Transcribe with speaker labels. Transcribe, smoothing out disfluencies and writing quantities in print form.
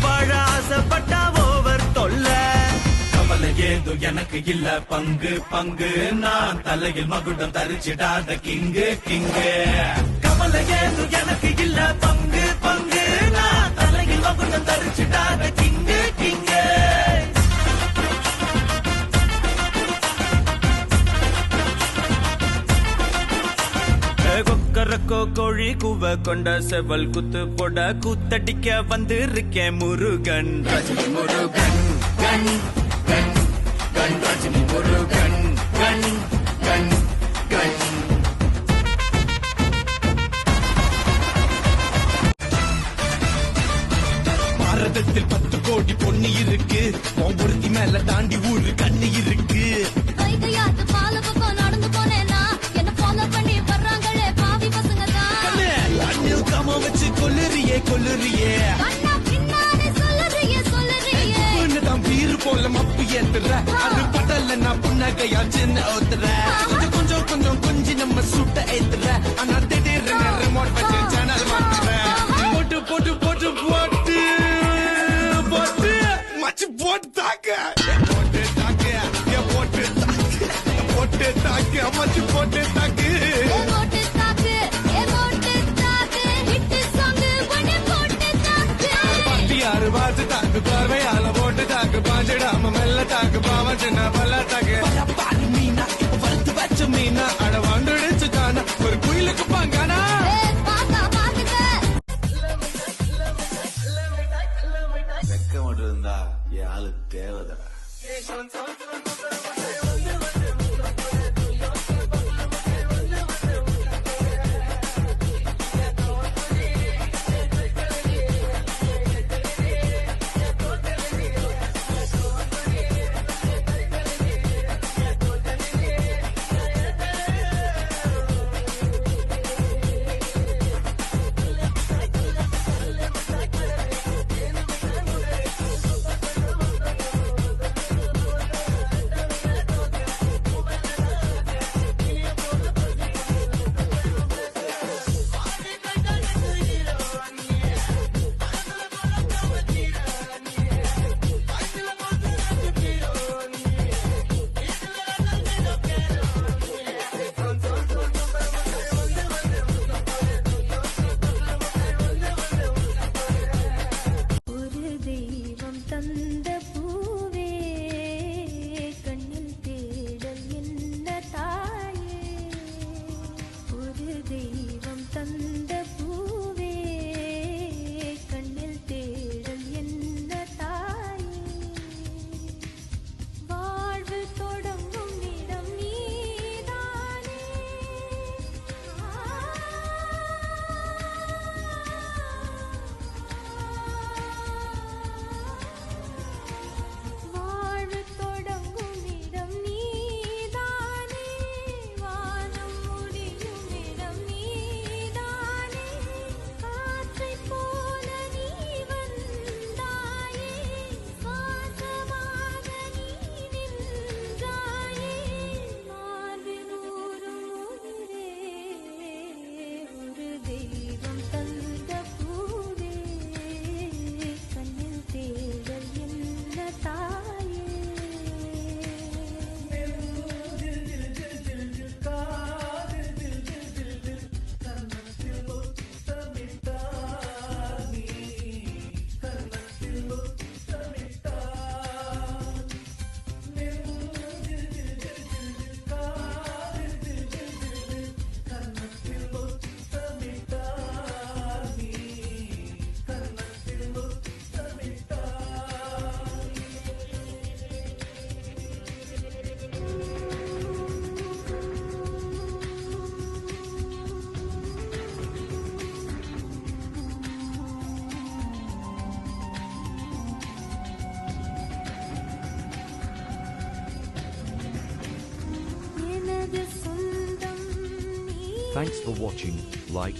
Speaker 1: வாழ ஆசைப்பட்டா ஓவர் தொல்ல. கவலை ஏதும் எனக்கு இல்ல பங்கு பங்கு, நான் தலையில் மகுடம் தரிச்சிடாத கிங்கு கிங்கு. கவலை ஏதும் எனக்கு இல்ல பங்கு பங்கு, நான் தலையில் மகுடம் தரிச்சிடாத கிங்கு கிங்கு. கொக்கரக்கோ கோழி கூவ கொண்ட செவல் குத்து போட கூத்தடிக்க வந்து இருக்கேன் முருகன். ரஜினி முருகன் கண் கண் கண், ரஜினி முருகன் கண் கண் கண். பாரதத்தில் 10 கோடி பொண்ணு இருக்கு, ஒவ்வொருத்தி மேல தாண்டி ஊரு கண்ணு இருக்கு. நடந்து போனேன்னா என்ன ஃபாலோ பண்ணி வர்றாங்களே பாவி பசங்க தான். அண்ணில் காம வச்சு கொல்லுறியே கொல்லுறியே, பீரு போல மப்பு ஏத்துற, அது படல நான் புன்னகையா சின்ன ஓத்துற. கொஞ்சம் கொஞ்சம் கொஞ்சம் கொஞ்சம் நம்ம சுட்ட ஏத்துற, ஆனா திடீர்னு ரிமோட் வச்சு சேனல் மாத்துற. போட்டு போட்டு போட்டு போட்டு போட்டு மச்சு போட்டு தாக்க போட்டு தாக்க போட்டு தாக்க போட்டு தாக்கு அம்மாச்சி போட்டு தாக்கு பட்டியாறு பார்த்து தாக்கு பார்வையால போட்டு தாக்கு பாஞ்சிடாம மெல்ல தாக்கு பாவம் சின்ன பல்ல தாக்கு. பாரு மீனா இப்ப வறுத்து வச்ச மீனா அட வந்துடுச்சு தானா ஒரு குயிலுக்கு பாங்கானா. வெக்க மட்டும் இருந்தா என் ஆளு தேவதா.
Speaker 2: Thanks for watching, like,